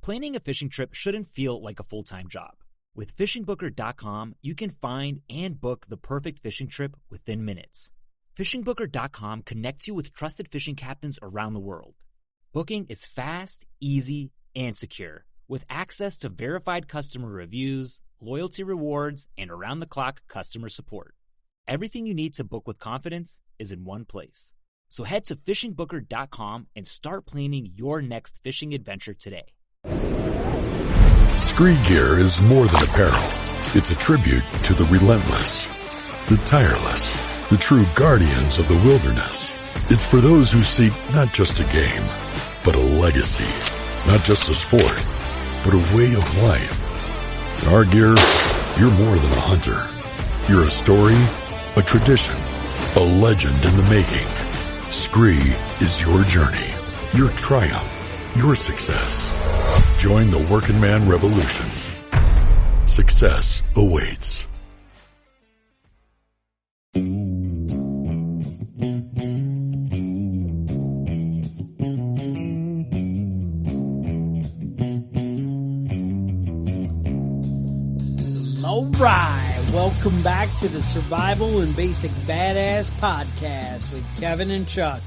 Planning a fishing trip shouldn't feel like a full-time job. With fishingbooker.com, you can find and book the perfect fishing trip within minutes. Fishingbooker.com connects you with trusted fishing captains around the world. Booking is fast, easy, and secure, with access to verified customer reviews, loyalty rewards, and around-the-clock customer support. Everything you need to book with confidence is in one place. So head to fishingbooker.com and start planning your next fishing adventure today. Scree gear is more than apparel. It's a tribute to the relentless, the tireless, the true guardians of the wilderness. It's for those who seek not just a game, but a legacy. Not just a sport, but a way of life. In our gear, you're more than a hunter. You're a story, a tradition, a legend in the making. Scree is your journey, your triumph, your success. Join the working man revolution. Success awaits. All right, welcome back to the Survival and Basic Badass podcast with Kevin and Chuck.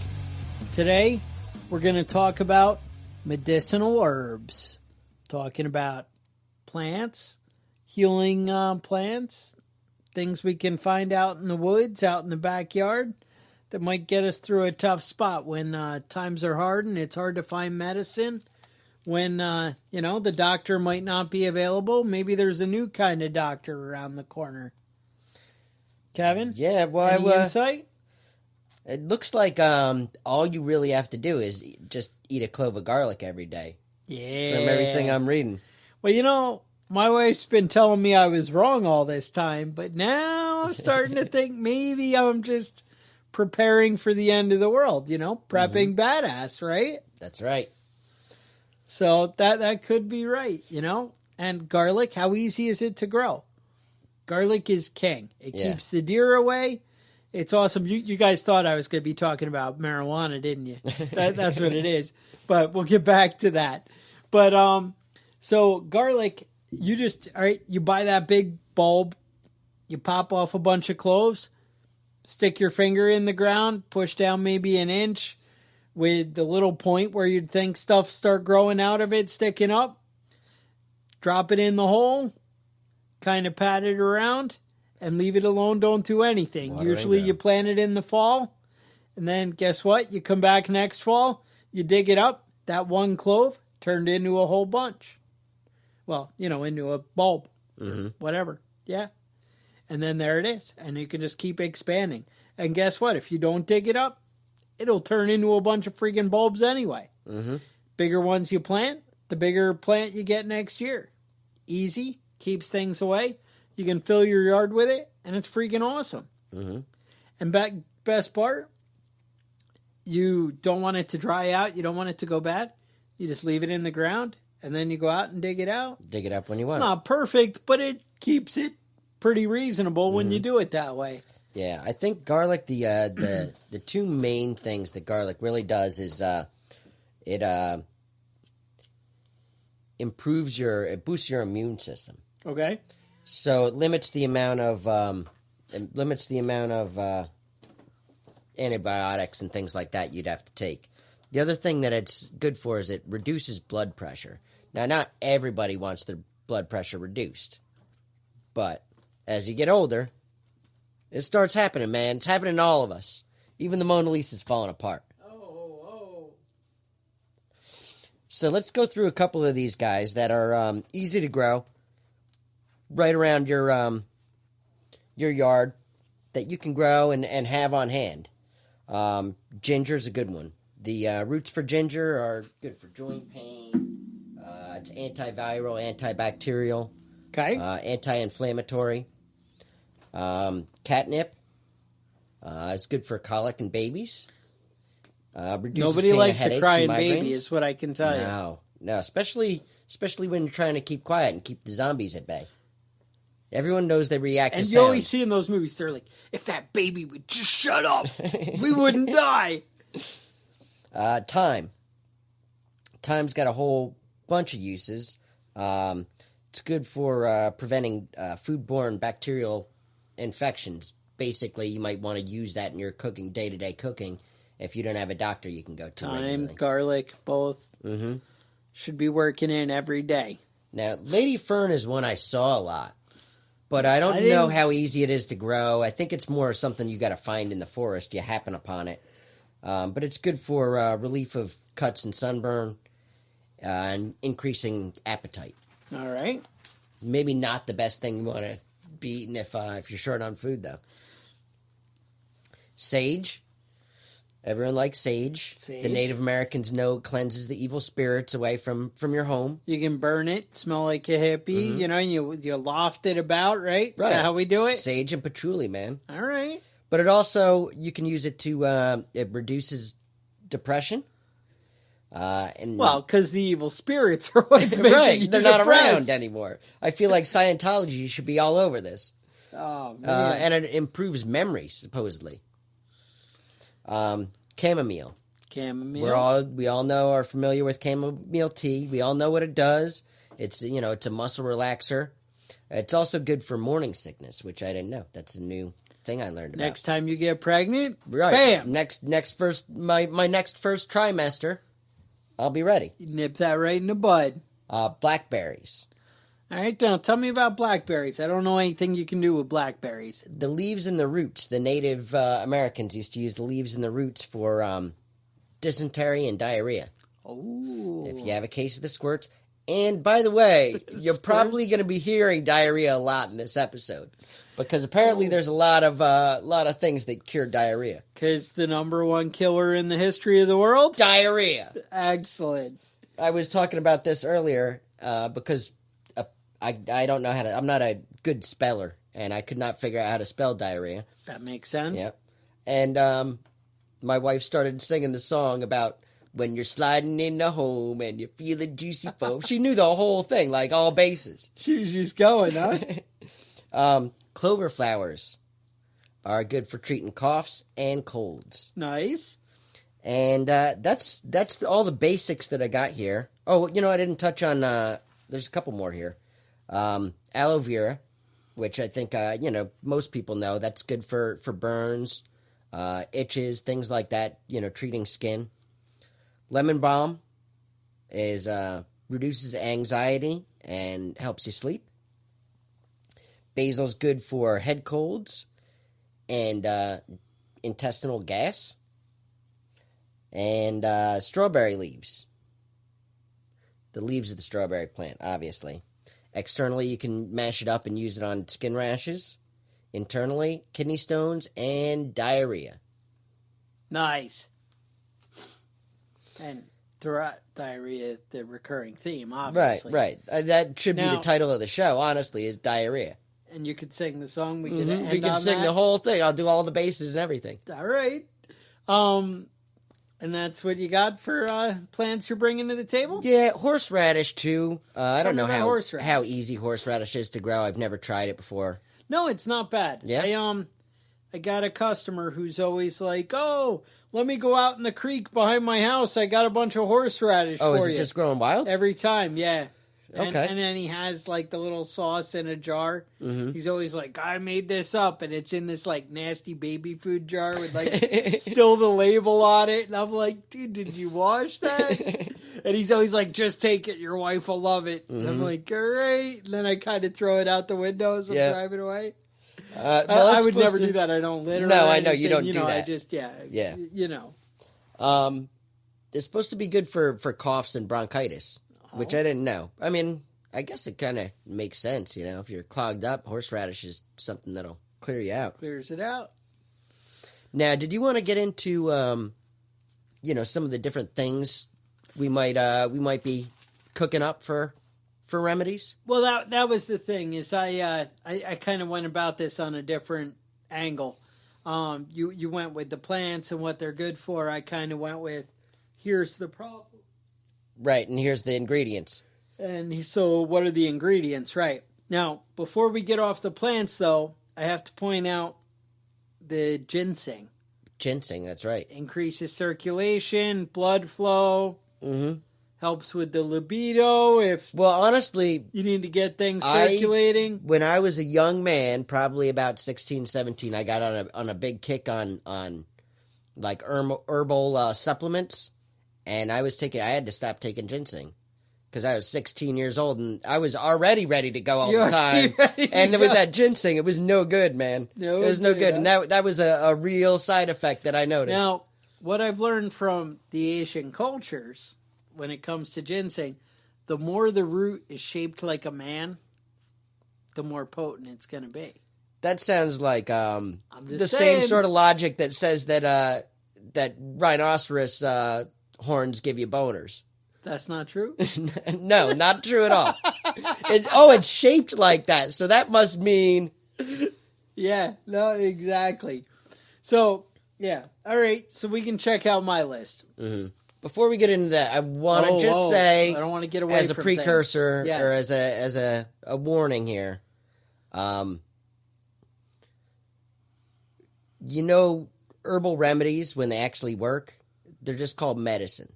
Today, we're going to talk about medicinal herbs. Talking about plants, healing plants, things we can find out in the woods, out in the backyard that might get us through a tough spot when times are hard and it's hard to find medicine. When, the doctor might not be available, maybe there's a new kind of doctor around the corner. Kevin? Yeah, well, any insight? It looks like all you really have to do is just eat a clove of garlic every day. Yeah. From everything I'm reading. Well, my wife's been telling me I was wrong all this time, but now I'm starting to think maybe I'm just preparing for the end of the world, prepping badass, right? That's right. So that could be right, And garlic, how easy is it to grow? Garlic is king. It keeps the deer away. It's awesome. You guys thought I was going to be talking about marijuana, didn't you? That's what it is. But we'll get back to that. But so garlic, you buy that big bulb, you pop off a bunch of cloves, stick your finger in the ground, push down maybe an inch with the little point where you'd think stuff start growing out of it, sticking up. Drop it in the hole, kind of pat it around, and leave it alone. Don't do anything. Watering Usually you plant it in the fall, and then guess what? You come back next fall, you dig it up, that one clove turned into a whole bunch. Well, into a bulb, whatever. Yeah. And then there it is. And you can just keep expanding. And guess what? If you don't dig it up, it'll turn into a bunch of freaking bulbs anyway. Bigger ones you plant, the bigger plant you get next year. Easy, keeps things away. You can fill your yard with it, and it's freaking awesome. And best part, you don't want it to dry out. You don't want it to go bad. You just leave it in the ground, and then you go out and dig it out. Dig it up when you want. It's not perfect, but it keeps it pretty reasonable when you do it that way. Yeah, I think garlic, the two main things that garlic really does is it boosts your immune system. Okay. So it limits the amount of antibiotics and things like that you'd have to take. The other thing that it's good for is it reduces blood pressure. Now, not everybody wants their blood pressure reduced, but as you get older, it starts happening, man. It's happening to all of us. Even the Mona Lisa's falling apart. Oh. So let's go through a couple of these guys that are easy to grow, right around your yard, that you can grow and have on hand. Ginger's a good one. The roots for ginger are good for joint pain. It's antiviral, antibacterial, anti-inflammatory. Catnip is good for colic in babies. Nobody likes a crying baby, is what I can tell you. No, especially when you're trying to keep quiet and keep the zombies at bay. Everyone knows they react to sound. And you always see in those movies, they're like, if that baby would just shut up, we wouldn't die. Thyme. Thyme's got a whole bunch of uses. It's good for preventing foodborne bacterial infections. Basically, you might want to use that in your cooking, day-to-day cooking. If you don't have a doctor you can go to regularly. Thyme, garlic, both should be working in every day. Now, Lady Fern is one I saw a lot, but I don't know how easy it is to grow. I think it's more something you got to find in the forest. You happen upon it. But it's good for relief of cuts and sunburn and increasing appetite. All right. Maybe not the best thing you want to be eating if you're short on food, though. Sage. Everyone likes sage. The Native Americans know it cleanses the evil spirits away from your home. You can burn it, smell like a hippie, you know, and you loft it about, right? Right. Is that how we do it? Sage and patchouli, man. All right. But it also, you can use it to, it reduces depression. Well, because the evil spirits are what's making you they're not depressed. around anymore. I feel like Scientology should be all over this. Oh, man. And it improves memory, supposedly. Chamomile. Chamomile. We all are familiar with chamomile tea. We all know what it does. It's it's a muscle relaxer. It's also good for morning sickness, which I didn't know. That's a new thing I learned about. Next time you get pregnant, right? Bam. My next first trimester, I'll be ready. You nip that right in the bud. Blackberries. All right, now tell me about blackberries. I don't know anything you can do with blackberries. The leaves and the roots. The Native Americans used to use the leaves and the roots for dysentery and diarrhea. Oh. If you have a case of the squirts. And by the way, you're probably going to be hearing diarrhea a lot in this episode. Because apparently there's a lot of things that cure diarrhea. Because the number one killer in the history of the world? Diarrhea. Excellent. I was talking about this earlier because I don't know how to... I'm not a good speller, and I could not figure out how to spell diarrhea. That makes sense. Yep. And my wife started singing the song about when you're sliding in the home and you feel the juicy foam. She knew the whole thing, like all bases. She was just going, huh? Clover flowers are good for treating coughs and colds. Nice. And that's all the basics that I got here. Oh, I didn't touch on... there's a couple more here. Aloe vera, which I think, most people know. That's good for burns, itches, things like that, treating skin. Lemon balm reduces anxiety and helps you sleep. Basil's good for head colds and intestinal gas. And strawberry leaves. The leaves of the strawberry plant, obviously. Externally, you can mash it up and use it on skin rashes. Internally, kidney stones and diarrhea. Nice. And throughout diarrhea, the recurring theme, obviously. Right. That should be the title of the show, honestly, is diarrhea. And you could sing the song. We could We can sing the whole thing. I'll do all the bases and everything. All right. And that's what you got for plants you're bringing to the table? Yeah, horseradish, too. I don't know how easy horseradish is to grow. I've never tried it before. No, it's not bad. Yeah? I got a customer who's always like, oh, let me go out in the creek behind my house. I got a bunch of horseradish for you. Oh, is it just growing wild? Every time, yeah. Okay. And then he has, like, the little sauce in a jar. Mm-hmm. He's always like, I made this up, and it's in this, like, nasty baby food jar with, like, still the label on it. And I'm like, dude, did you wash that? And he's always like, just take it. Your wife will love it. And I'm like, all right. And then I kind of throw it out the window as I'm driving away. I would never do that. I don't litter. No, or I know. You don't anything. do that. I just, Yeah. It's supposed to be good for coughs and bronchitis. Which I didn't know. I mean, I guess it kind of makes sense, If you're clogged up, horseradish is something that'll clear you out. Clears it out. Now, did you want to get into, some of the different things we might be cooking up for remedies? Well, that was the thing is I kind of went about this on a different angle. You went with the plants and what they're good for. I kind of went with here's the problem. Right, and here's the ingredients. And so what are the ingredients? Right. Now, before we get off the plants, though, I have to point out the ginseng. Ginseng, that's right. Increases circulation, blood flow. Mm-hmm. helps with the libido. If Well, honestly, you need to get things circulating. when I was a young man, probably about 16, 17, I got on a big kick on like herbal supplements, and I had to stop taking ginseng because I was 16 years old and I was already ready to go all the time. And with that ginseng, it was no good, man. It was no good, and that was a real side effect that I noticed. Now, what I've learned from the Asian cultures when it comes to ginseng, the more the root is shaped like a man, the more potent it's going to be. That sounds like saying. Same sort of logic that says that rhinoceros horns give you boners. That's not true? No, not true at all. It's shaped like that, so that must mean... Yeah, no, exactly. So, yeah. All right, so we can check out my list. Mm-hmm. Before we get into that, I want to say... I don't want to get away as a from precursor, yes. or as a warning here, herbal remedies, when they actually work, they're just called medicine.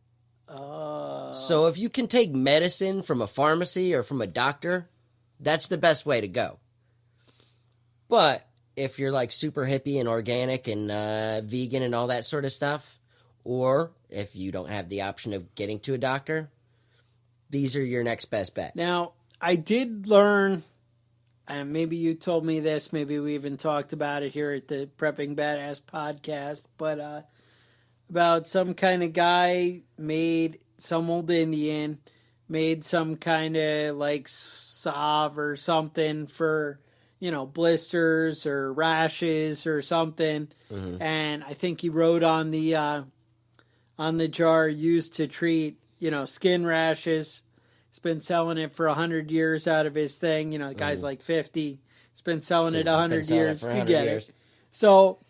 So if you can take medicine from a pharmacy or from a doctor, that's the best way to go. But if you're like super hippie and organic and vegan and all that sort of stuff, or if you don't have the option of getting to a doctor, these are your next best bet. Now, I did learn, and maybe you told me this, maybe we even talked about it here at the Prepping Badass podcast, but about some kind of guy some old Indian made some kind of like salve or something for, blisters or rashes or something. Mm-hmm. And I think he wrote on the jar, used to treat, skin rashes. He's been selling it for 100 years out of his thing. The guy's like 50. He's been selling it 100 years. You get it. So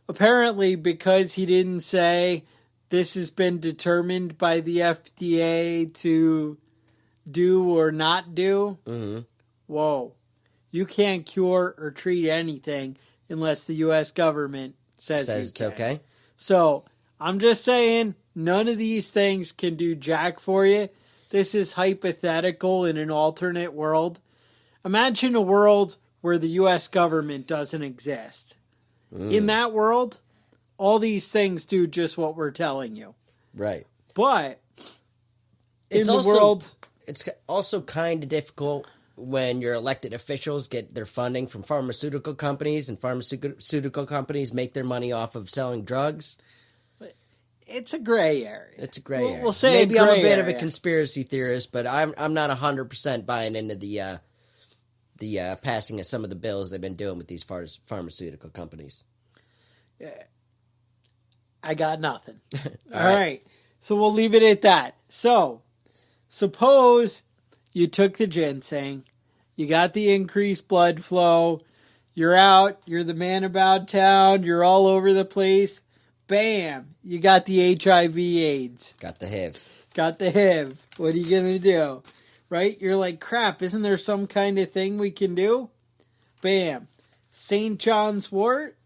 apparently, because he didn't say this has been determined by the FDA to do or not do, whoa, you can't cure or treat anything unless the U.S. government says it's okay. So I'm just saying, none of these things can do jack for you. This is hypothetical in an alternate world. Imagine a world where the U.S. government doesn't exist. In that world, all these things do just what we're telling you. Right. But it's also kind of difficult when your elected officials get their funding from pharmaceutical companies, and pharmaceutical companies make their money off of selling drugs. It's a gray area. It's a gray area. We'll say maybe I'm a bit area. of a conspiracy theorist, but I'm not 100% buying into the passing of some of the bills they've been doing with these pharmaceutical companies. Yeah. I got nothing. All right. So we'll leave it at that. So, suppose you took the ginseng, you got the increased blood flow, you're out, you're the man about town, you're all over the place. Bam! You got the HIV/AIDS. Got the HIV. Got the HIV. What are you going to do? Right? You're like, crap, isn't there some kind of thing we can do? Bam. St. John's wort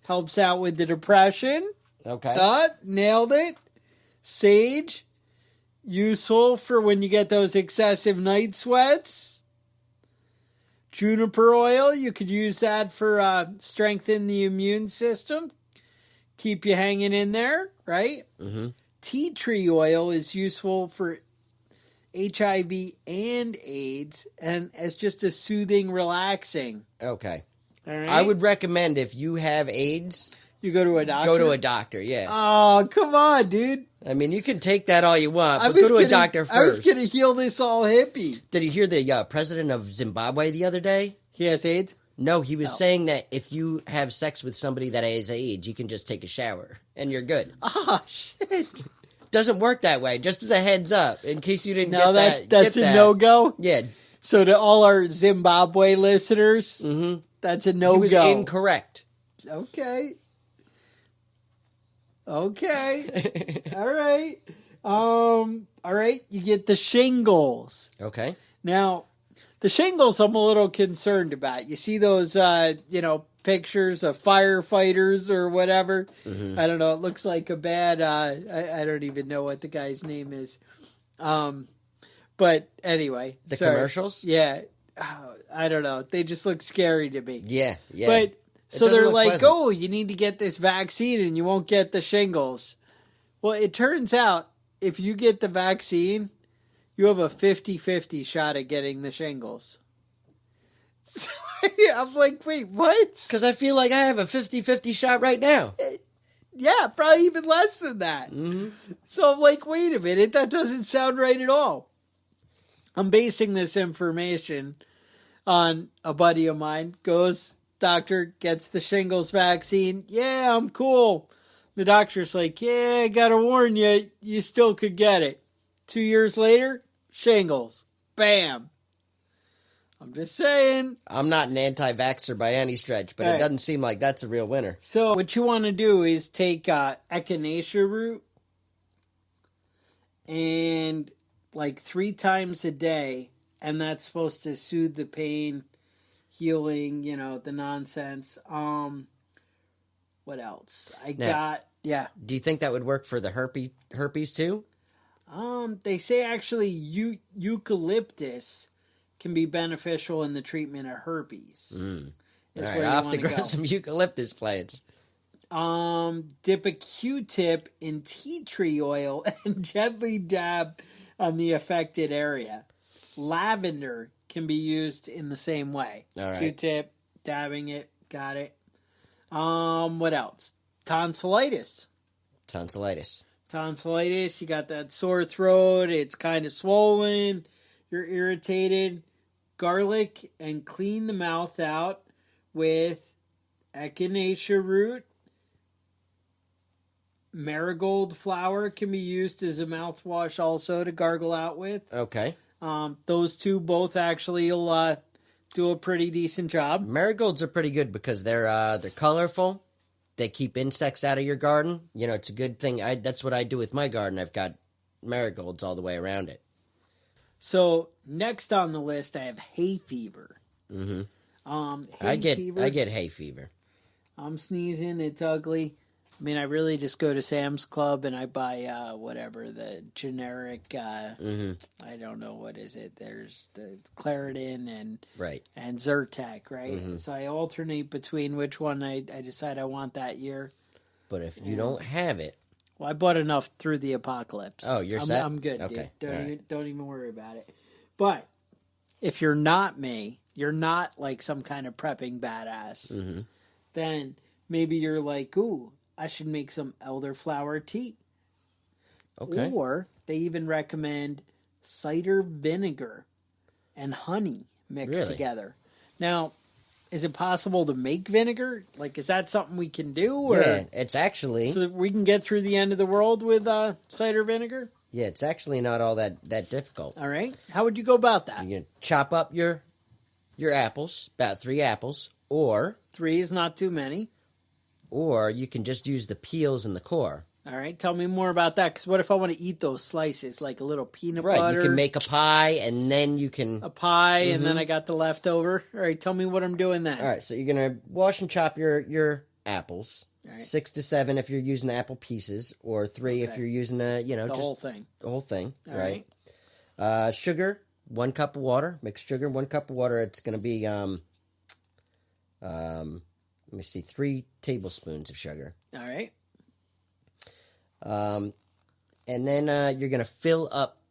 helps out with the depression. Okay. Nailed it. Sage, useful for when you get those excessive night sweats. Juniper oil, you could use that for strengthen the immune system. Keep you hanging in there, right? Mm-hmm. Tea tree oil is useful for HIV and AIDS, and as just a soothing, relaxing. Okay. All right. I would recommend if you have AIDS, you go to a doctor. Go to a doctor, yeah. Oh, come on, dude. I mean, you can take that all you want, but go to a doctor first. I was going to heal this all hippie. Did you hear the president of Zimbabwe the other day? He has AIDS? No, he was saying that if you have sex with somebody that has AIDS, you can just take a shower, and you're good. Oh, shit. Doesn't work that way, just as a heads up, in case you didn't get that. That's a no-go? Yeah. So to all our Zimbabwe listeners, that's a no-go. He was incorrect. Okay. All right. All right, you get the shingles. Okay. Now, the shingles I'm a little concerned about. You see those, pictures of firefighters or whatever. Mm-hmm. I don't know. It looks like a bad, I don't even know what the guy's name is. But anyway. The sorry. commercials? Yeah. Oh, I don't know. They just look scary to me. Yeah. But so they're like, pleasant. oh, you need to get this vaccine and you won't get the shingles. Well, it turns out if you get the vaccine, you have a 50-50 shot at getting the shingles. So I'm like, wait, what? Because I feel like I have a 50-50 shot right now. Yeah, probably even less than that. Mm-hmm. So I'm like, wait a minute, that doesn't sound right at all. I'm basing this information on a buddy of mine. Goes, doctor, gets the shingles vaccine. Yeah, I'm cool. The doctor's like, yeah, I gotta warn you, you still could get it. 2 years later, shingles. Bam. I'm just saying. I'm not an anti-vaxxer by any stretch, but Right. It doesn't seem like that's a real winner. So what you want to do is take echinacea root and like 3 times a day, and that's supposed to soothe the pain, healing, the nonsense. What else? Do you think that would work for the herpes too? They say actually eucalyptus can be beneficial in the treatment of herpes. All right, I'll have to grow some eucalyptus plants. Dip a Q-tip in tea tree oil and gently dab on the affected area. Lavender can be used in the same way. All right. Q-tip, dabbing it, got it. What else? Tonsillitis. Tonsillitis, you got that sore throat, it's kind of swollen, you're irritated. Garlic and clean the mouth out with echinacea root. Marigold flower can be used as a mouthwash also to gargle out with. Okay. Those two both actually will do a pretty decent job. Marigolds are pretty good because they're colorful. They keep insects out of your garden. It's a good thing. That's what I do with my garden. I've got marigolds all the way around it. So next on the list, I have hay fever. Mm-hmm. I get hay fever. I'm sneezing. It's ugly. I mean, I really just go to Sam's Club and I buy whatever the generic. I don't know what is it. There's the Claritin and Zyrtec, right? Mm-hmm. So I alternate between which one I decide I want that year. But if you don't have it, well, I bought enough through the apocalypse. Oh, you're set? I'm good. Okay. Dude. Don't even worry about it. But if you're not me, you're not like some kind of prepping badass. Then maybe you're like, ooh, I should make some elderflower tea. Okay. Or they even recommend cider vinegar and honey mixed together. Now, is it possible to make vinegar? Like, is that something we can do? Or, yeah, it's actually... So that we can get through the end of the world with cider vinegar? Yeah, it's actually not all that difficult. All right. How would you go about that? You can chop up your apples, about 3 apples, or... 3 is not too many. Or you can just use the peels and the core. All right. Tell me more about that, because what if I want to eat those slices, like a little peanut butter? Right, you can make a pie, and then you can... A pie, and then I got the leftover. All right, tell me what I'm doing then. All right, so you're going to wash and chop your apples. Right. 6 to 7 if you're using apple pieces, or 3 if you're using the just whole thing. The whole thing, All right? Sugar, 1 cup of water. Mixed sugar, 1 cup of water. It's going to be let me see, 3 tablespoons of sugar. All right. And then you're going to fill up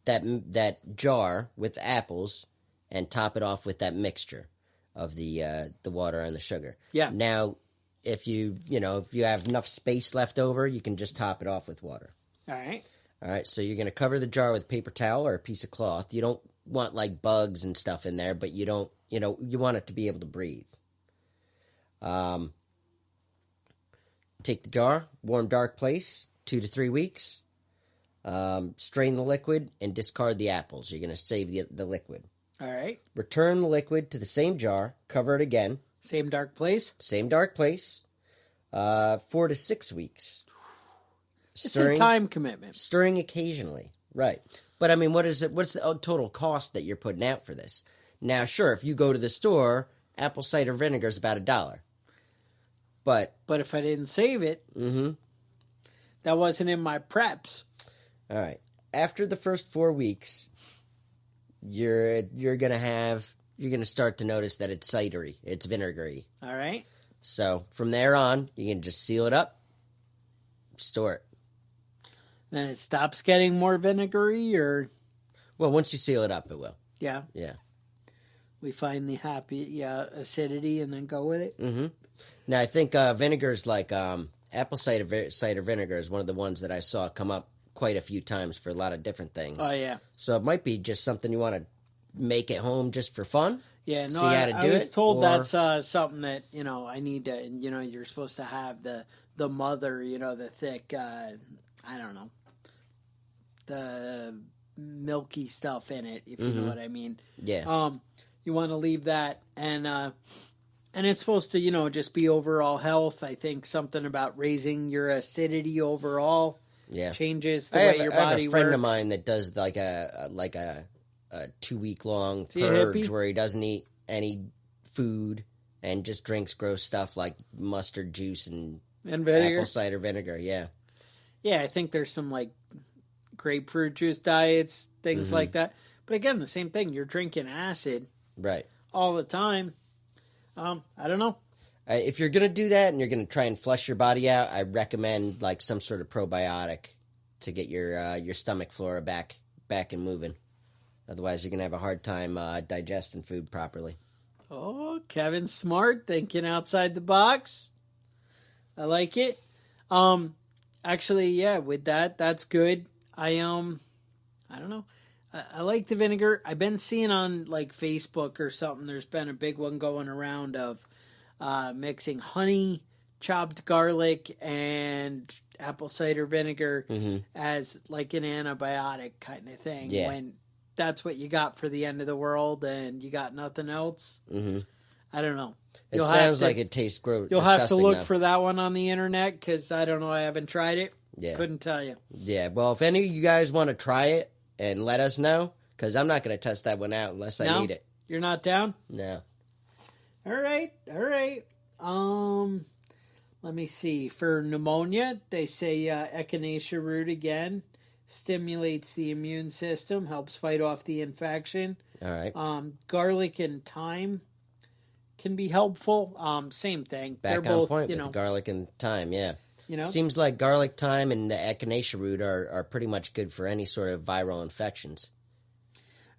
that jar with apples and top it off with that mixture of the water and the sugar. Yeah. Now, if you have enough space left over, you can just top it off with water. All right. All right, so you're going to cover the jar with a paper towel or a piece of cloth. You don't want like bugs and stuff in there, but you want it to be able to breathe. Take the jar, warm, dark place, 2 to 3 weeks. Strain the liquid and discard the apples. You're going to save the liquid. All right. Return the liquid to the same jar. Cover it again. Same dark place? Same dark place. 4 to 6 weeks. It's a time commitment. Stirring occasionally. Right. But, I mean, what's the total cost that you're putting out for this? Now, sure, if you go to the store, apple cider vinegar is about $1. But if I didn't save it, that wasn't in my preps. All right. after the first 4 weeks, you're gonna start to notice that it's cidery, it's vinegary. All right. So from there on, you can just seal it up, store it. Then it stops getting more vinegary, or Well, once you seal it up, it will. yeah, Yeah. we find the happy acidity and then go with it. Mm-hmm. Now, I think vinegars like apple cider vinegar is one of the ones that I saw come up quite a few times for a lot of different things. Oh yeah, So it might be just something you want to make at home just for fun. yeah. No, See how to do I was it, told or- that's something that I need to. You're supposed to have the mother, the thick. I don't know, the milky stuff in it, if you know what I mean. Yeah. You want to leave that, and it's supposed to, just be overall health. I think something about raising your acidity overall Yeah. changes the I way have, your I have body a friend works. of mine that does like a 2-week-long he a purge hippie? where he doesn't eat any food and just drinks gross stuff like mustard juice and And vinegar. apple cider vinegar. Yeah. Yeah, I think there's some like grapefruit juice diets, things like that. But again, the same thing. You're drinking acid Right. all the time. I don't know. If you're going to do that and you're going to try and flush your body out, I recommend like some sort of probiotic to get your stomach flora back and moving. Otherwise, you're going to have a hard time digesting food properly. Oh, Kevin Smart, thinking outside the box. I like it. Actually, yeah, with that's good. I don't know. I like the vinegar. I've been seeing on like Facebook or something. There's been a big one going around of mixing honey, chopped garlic, and apple cider vinegar as like an antibiotic kind of thing. Yeah. When that's what you got for the end of the world and you got nothing else. Mm-hmm. I don't know. It sounds like it tastes gross. You'll have to look for that one on the internet because I don't know. I haven't tried it. Yeah. Couldn't tell you. Yeah. Well, if any of you guys want to try it and let us know, because I'm not going to test that one out unless I need it. You're not down? No. All right. Let me see. For pneumonia, they say echinacea root again stimulates the immune system, helps fight off the infection. All right. Garlic and thyme can be helpful. Same thing. Back They're on both, point with garlic and thyme, yeah. Seems like garlic, thyme, and the echinacea root are pretty much good for any sort of viral infections.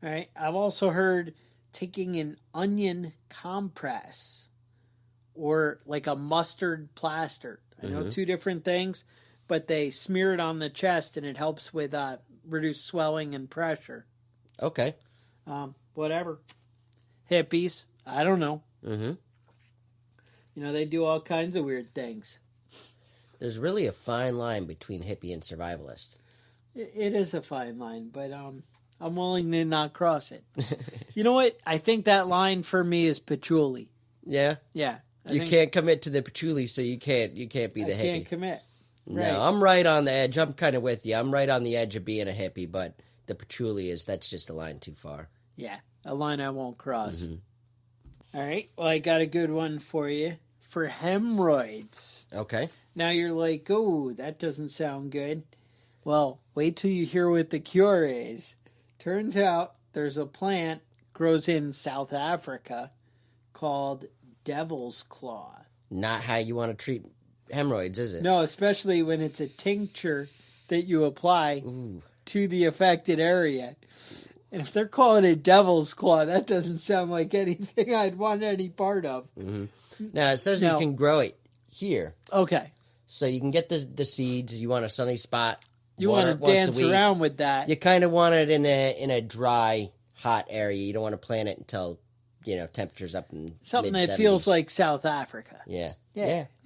All right. I've also heard taking an onion compress or like a mustard plaster. I know two different things, but they smear it on the chest and it helps with reduced swelling and pressure. Okay. Whatever. Hippies. I don't know. Mm-hmm. They do all kinds of weird things. There's really a fine line between hippie and survivalist. It is a fine line, but I'm willing to not cross it. You know what? I think that line for me is patchouli. Yeah? Yeah. You can't commit to the patchouli, so you can't be the hippie. I can't commit. No, Right. I'm right on the edge. I'm kind of with you. I'm right on the edge of being a hippie, but the patchouli that's just a line too far. Yeah, a line I won't cross. All right. Well, I got a good one for you. For hemorrhoids. Okay. Now you're like, oh, that doesn't sound good. Well, wait till you hear what the cure is. Turns out there's a plant grows in South Africa called devil's claw. Not how you want to treat hemorrhoids, is it? No, especially when it's a tincture that you apply to the affected area. And if they're calling it devil's claw, that doesn't sound like anything I'd want any part of. Mm-hmm. Now, it says you can grow it here. Okay. So you can get the seeds. You want a sunny spot. You want to dance around with that. You kind of want it in a dry, hot area. You don't want to plant it until, temperature's up in something mid-70s. that feels like South Africa. Yeah.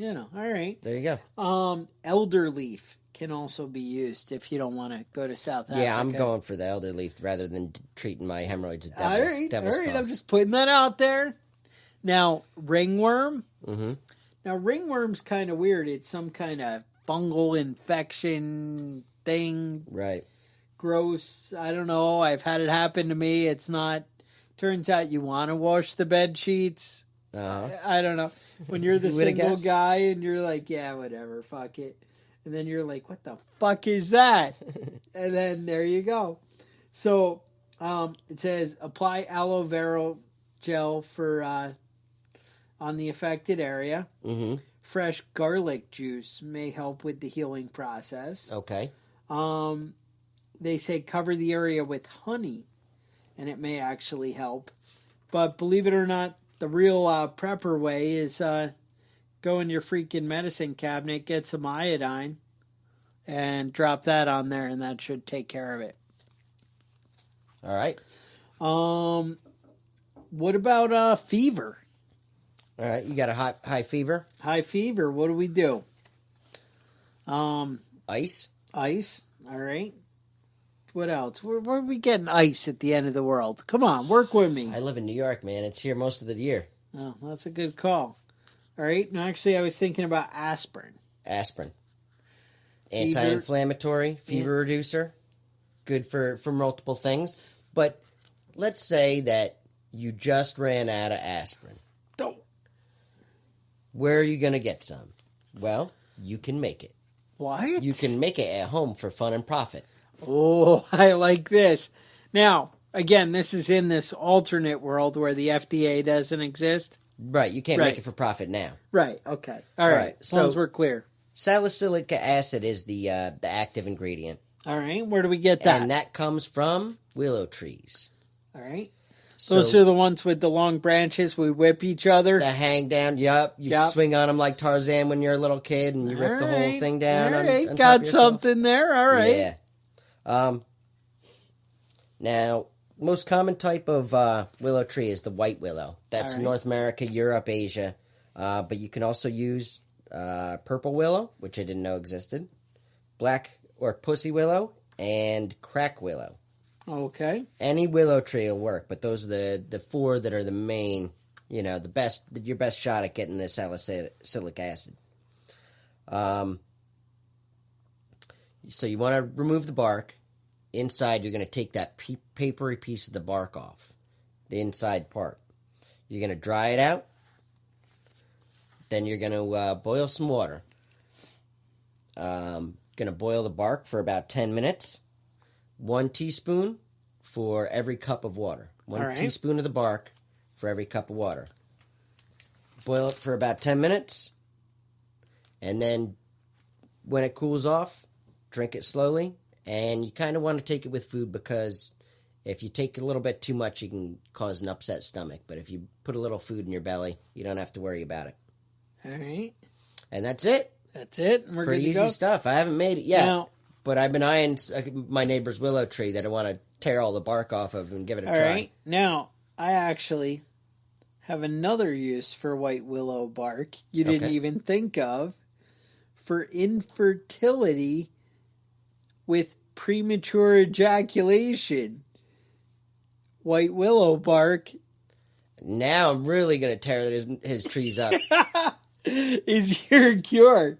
All right. There you go. Elder leaf can also be used if you don't want to go to South Africa. Yeah, I'm going for the elder leaf rather than treating my hemorrhoids with All right. claw. I'm just putting that out there. Now, ringworm. Mm-hmm. Now, ringworm's kind of weird. It's some kind of fungal infection thing. Right. Gross. I don't know. I've had it happen to me. It's not. Turns out you want to wash the bed sheets. I don't know. When you're the single guy and you're like, yeah, whatever, fuck it. And then you're like, what the fuck is that? And then there you go. So it says apply aloe vera gel for on the affected area. Mm-hmm. Fresh garlic juice may help with the healing process. Okay. They say cover the area with honey, and it may actually help. But believe it or not, the real prepper way is go in your freaking medicine cabinet, get some iodine, and drop that on there, and that should take care of it. All right. What about fever? All right. You got a high fever? High fever. What do we do? Ice. Ice. All right. What else? Where are we getting ice at the end of the world? Come on, work with me. I live in New York, man. It's here most of the year. Oh, that's a good call. All right. No, actually, I was thinking about aspirin. Aspirin. Anti-inflammatory, fever reducer. Good for multiple things. But let's say that you just ran out of aspirin. Oh. Where are you going to get some? Well, you can make it. What? You can make it at home for fun and profit. Oh, I like this. Now, again, this is in this alternate world where the FDA doesn't exist. Right, you can't make it for profit now. Right, okay. All right, as long as we're clear. Salicylic acid is the active ingredient. All right, where do we get that? And that comes from willow trees. All right. So, those are the ones with the long branches. We whip each other. The hang down, yup. You swing on them like Tarzan when you're a little kid, and you rip the whole thing down. All right, on got something there. All right. Yeah. Now, most common type of willow tree is the white willow. That's North America, Europe, Asia. But you can also use purple willow, which I didn't know existed, black or pussy willow, and crack willow. Okay. Any willow tree will work, but those are the four that are the main, the best, your best shot at getting the salicylic acid. So you want to remove the bark. Inside, you're going to take that papery piece of the bark off, the inside part. You're going to dry it out. Then you're going to boil some water. Going to boil the bark for about 10 minutes. 1 teaspoon for every cup of water. One teaspoon of the bark for every cup of water. Boil it for about 10 minutes. And then when it cools off, drink it slowly. And you kind of want to take it with food because if you take a little bit too much, you can cause an upset stomach. But if you put a little food in your belly, you don't have to worry about it. All right. And that's it. That's it. We're pretty good to easy go. stuff. I haven't made it yet. Now, but I've been eyeing my neighbor's willow tree that I want to tear all the bark off of and give it a try. All right. Now, I actually have another use for white willow bark you didn't even think of for infertility with premature ejaculation. White willow bark. Now I'm really going to tear his trees up. Is your cure.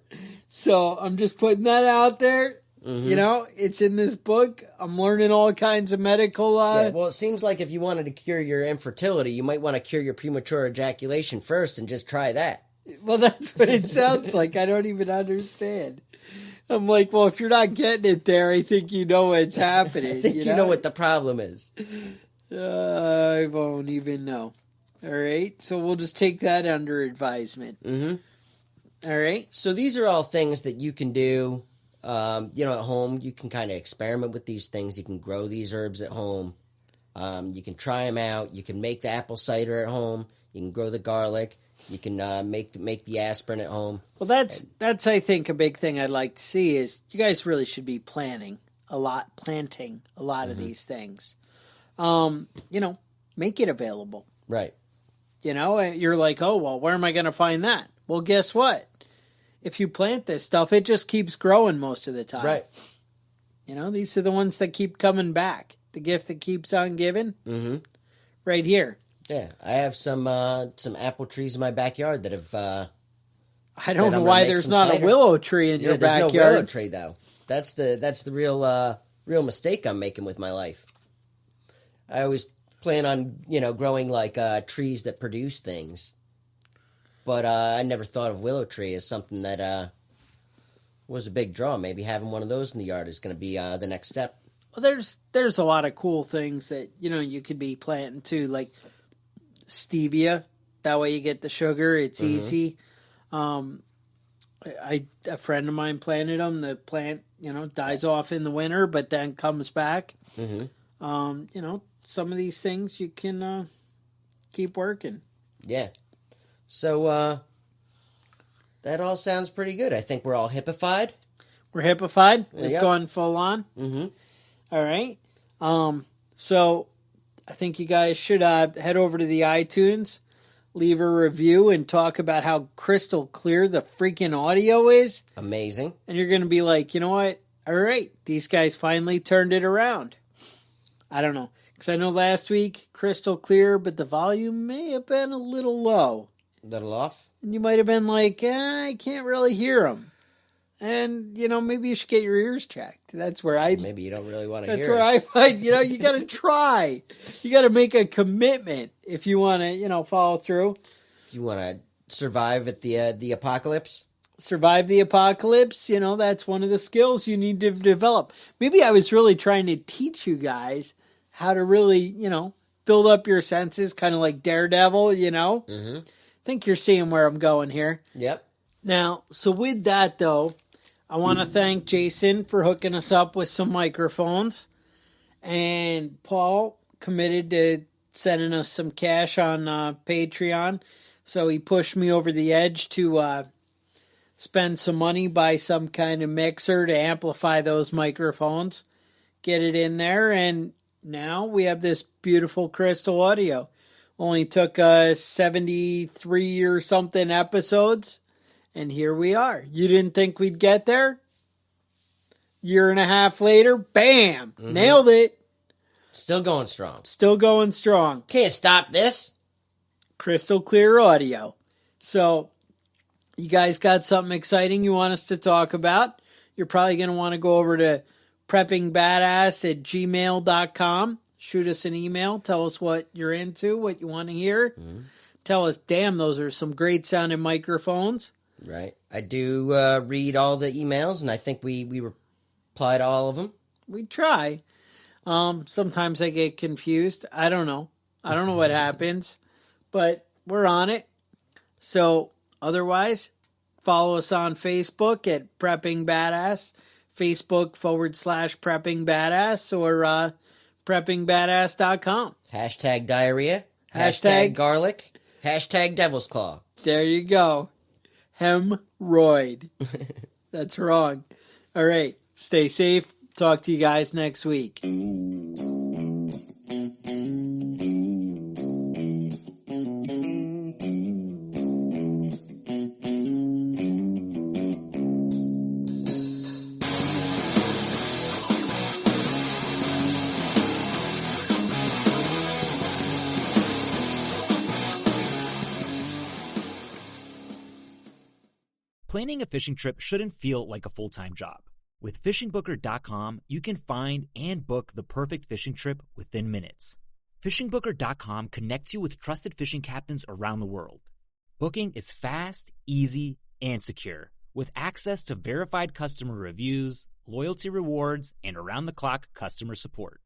So I'm just putting that out there. Mm-hmm. It's in this book. I'm learning all kinds of medical... Yeah, well, it seems like if you wanted to cure your infertility, you might want to cure your premature ejaculation first and just try that. Well, that's what it sounds like. I don't even understand. I'm like, well, if you're not getting it there, I think you know what's happening. I think you know what the problem is. I won't even know. All right, so we'll just take that under advisement. Mm-hmm. All right. So these are all things that you can do, at home. You can kind of experiment with these things. You can grow these herbs at home. You can try them out. You can make the apple cider at home. You can grow the garlic. You can make the aspirin at home. Well, that's I think a big thing I'd like to see is you guys really should be planting a lot of these things. Make it available. Right. You're like, oh, well, where am I going to find that? Well, guess what? If you plant this stuff, it just keeps growing most of the time. Right. These are the ones that keep coming back. The gift that keeps on giving. Mm-hmm. Right here. Yeah, I have some apple trees in my backyard that have. I don't know why there's not a willow tree in your backyard. There's no willow tree though. That's the real mistake I'm making with my life. I always plan on growing like trees that produce things, but I never thought of willow tree as something that was a big draw. Maybe having one of those in the yard is going to be the next step. Well, there's a lot of cool things that, you could be planting too, like stevia. That way you get the sugar. It's easy. A friend of mine planted them. The plant, dies off in the winter, but then comes back. Some of these things you can keep working. Yeah. So that all sounds pretty good. I think we're all hippified. We're hippified. We've gone full on. All right. So I think you guys should head over to the iTunes, leave a review, and talk about how crystal clear the freaking audio is. Amazing. And you're going to be like, you know what? All right, these guys finally turned it around. I don't know. Because I know last week, crystal clear, but the volume may have been a little low. A little off? And you might have been like, I can't really hear them. And, maybe you should get your ears checked. That's where Maybe you don't really want to hear That's where I find, you got to try. You got to make a commitment if you want to, follow through. You want to survive at the apocalypse? Survive the apocalypse, that's one of the skills you need to develop. Maybe I was really trying to teach you guys how to really, build up your senses, kind of like Daredevil, I think you're seeing where I'm going here. Yep. Now, so with that, though, I want to thank Jason for hooking us up with some microphones. And Paul committed to sending us some cash on Patreon. So he pushed me over the edge to spend some money, buy some kind of mixer to amplify those microphones, get it in there, and now we have this beautiful crystal audio. Only took 73 or something episodes, and here we are. You didn't think we'd get there? Year and a half later, bam! Nailed it! Still going strong. Still going strong. Can't stop this. Crystal clear audio. So, you guys got something exciting you want us to talk about? You're probably going to want to go over to preppingbadass@gmail.com. Shoot us an email. Tell us what you're into, what you want to hear. Tell us, damn, those are some great sounding microphones. Right. I do read all the emails, and I think we reply to all of them. We try. Sometimes I get confused. I don't know. I don't know what happens, but we're on it. So, otherwise, follow us on Facebook at Prepping Badass, Facebook/Prepping Badass, or preppingbadass.com. Hashtag diarrhea. Hashtag garlic. Hashtag devil's claw. There you go. Hemorrhoid. That's wrong. All right. Stay safe. Talk to you guys next week. Planning a fishing trip shouldn't feel like a full-time job. With fishingbooker.com, you can find and book the perfect fishing trip within minutes. Fishingbooker.com connects you with trusted fishing captains around the world. Booking is fast, easy, and secure, with access to verified customer reviews, loyalty rewards, and around-the-clock customer support.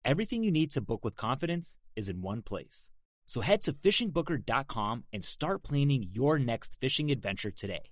Everything you need to book with confidence is in one place. So head to fishingbooker.com and start planning your next fishing adventure today.